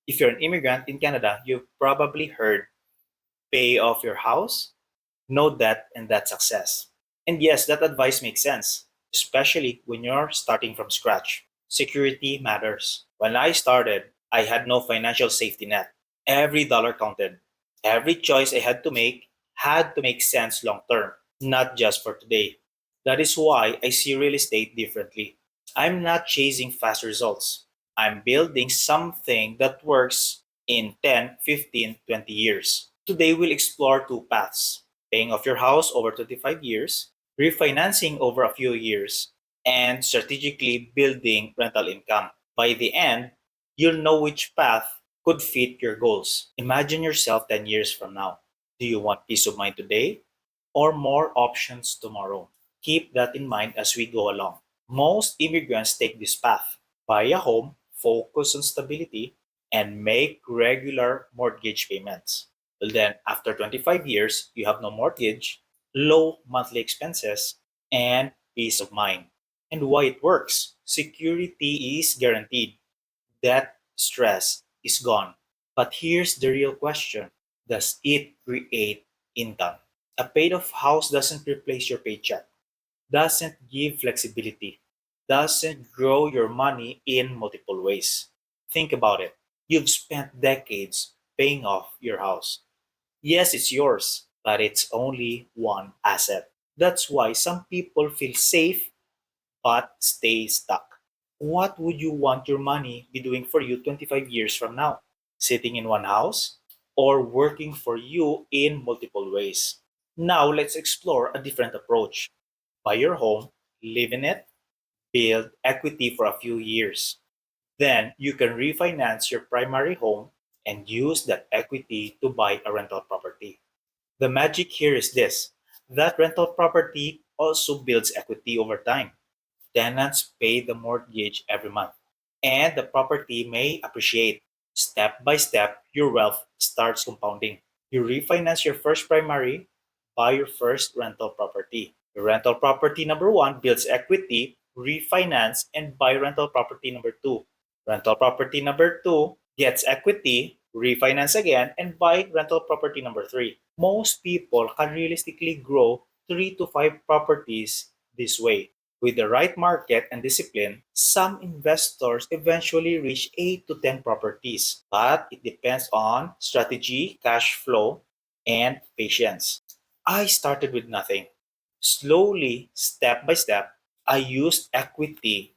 If you're an immigrant in Canada, you've probably heard pay off your house, no debt, and that's success. And yes, that advice makes sense, especially when you're starting from scratch. Security matters. When I started, I had no financial safety net. Every dollar counted. Every choice I had to make sense long term, not just for today. That is why I see real estate differently. I'm not chasing fast results. I'm building something that works in 10, 15, 20 years. Today we'll explore two paths: paying off your house over 25 years, refinancing over a few years, and strategically building rental income. By the end, you'll know which path could fit your goals. Imagine yourself 10 years from now. Do you want peace of mind today or more options tomorrow? Keep that in mind as we go along. Most immigrants take this path: buy a home, focus on stability, and make regular mortgage payments. Well, then, after 25 years, you have no mortgage, low monthly expenses, and peace of mind. And why it works: security is guaranteed, that stress is gone. But here's the real question: does it create income? A paid off house doesn't replace your paycheck, doesn't give flexibility, doesn't grow your money in multiple ways. Think about it. You've spent decades paying off your house. Yes, it's yours, but it's only one asset. That's why some people feel safe but stay stuck. What would you want your money be doing for you 25 years from now? Sitting in one house or working for you in multiple ways? Now let's explore a different approach. Buy your home, live in it, build equity for a few years. Then you can refinance your primary home and use that equity to buy a rental property. The magic here is this: that rental property also builds equity over time. Tenants pay the mortgage every month, and the property may appreciate. Step by step, your wealth starts compounding. You refinance your first primary, buy your first rental property. Your rental property number one builds equity, refinance, and buy rental property number two. Rental property number two gets equity, refinance again, and buy rental property number three. Most people can realistically grow 3 to 5 properties this way. With the right market and discipline, some investors eventually reach 8 to 10 properties, but it depends on strategy, cash flow, and patience. I started with nothing. Slowly, step by step, I used equity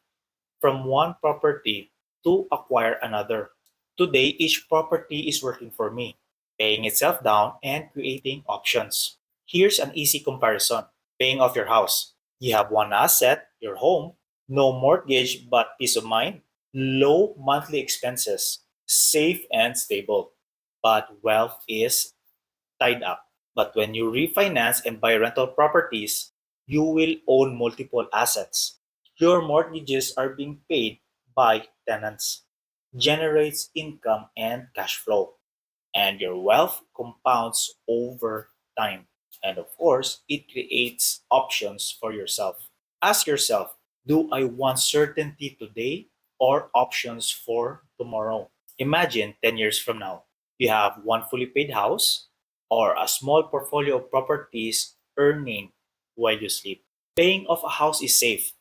from one property to acquire another. Today, each property is working for me, paying itself down and creating options. Here's an easy comparison: paying off your house. You have one asset, your home, no mortgage but peace of mind, low monthly expenses, safe and stable. But wealth is tied up. But when you refinance and buy rental properties, you will own multiple assets. Your mortgages are being paid by tenants, generates income and cash flow, and your wealth compounds over time. And of course, it creates options for yourself. Ask yourself, do I want certainty today or options for tomorrow? Imagine 10 years from now, you have one fully paid house or a small portfolio of properties earning while you sleep. Paying off a house is safe.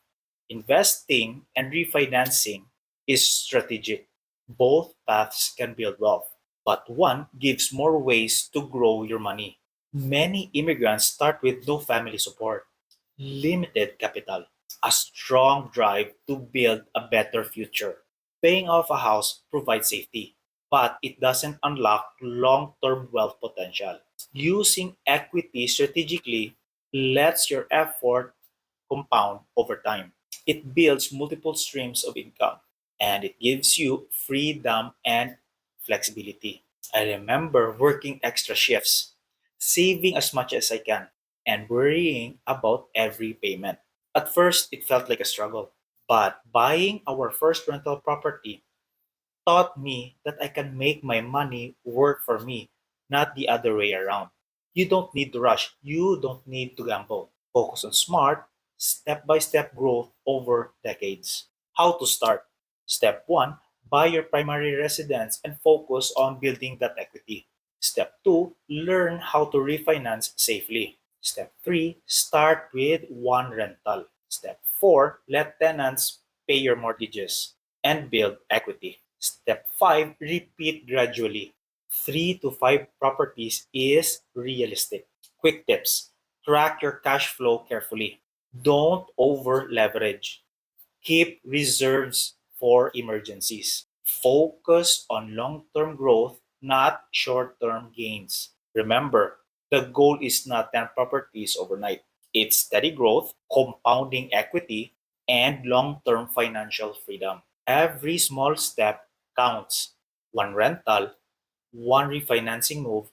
Investing and refinancing is strategic. Both paths can build wealth, but one gives more ways to grow your money. Many immigrants start with no family support, limited capital, a strong drive to build a better future. Paying off a house provides safety, but it doesn't unlock long term wealth potential. Using equity strategically lets your effort compound over time. It builds multiple streams of income, and it gives you freedom and flexibility. I remember working extra shifts, saving as much as I can, and worrying about every payment. At first, it felt like a struggle, but buying our first rental property taught me that I can make my money work for me, not the other way around. You don't need to rush. You don't need to gamble. Focus on smart, step by step growth over decades. How to start? Step 1: buy your primary residence and focus on building that equity. Step 2, learn how to refinance safely. Step 3, start with one rental. Step 4, let tenants pay your mortgages and build equity. Step 5, repeat gradually. 3 to 5 properties is realistic. Quick tips: track your cash flow carefully. Don't over leverage. Keep reserves for emergencies. Focus on long term growth, not short term gains. Remember, the goal is not 10 properties overnight. It's steady growth, compounding equity, and long term financial freedom. Every small step counts. One rental, one refinancing move,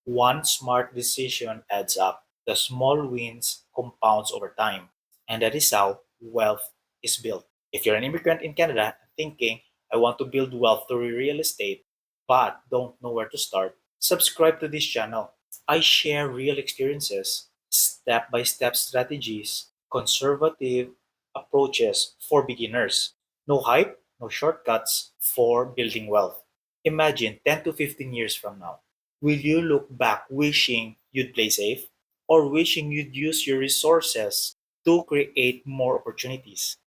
one smart decision adds up. The small wins compounds over time. And that is how wealth is built. If you're an immigrant in Canada thinking, I want to build wealth through real estate, but don't know where to start, subscribe to this channel. I share real experiences, step by step strategies, conservative approaches for beginners. No hype, no shortcuts for building wealth. Imagine 10 to 15 years from now. Will you look back wishing you'd play safe or wishing you'd use your resources to create more opportunities?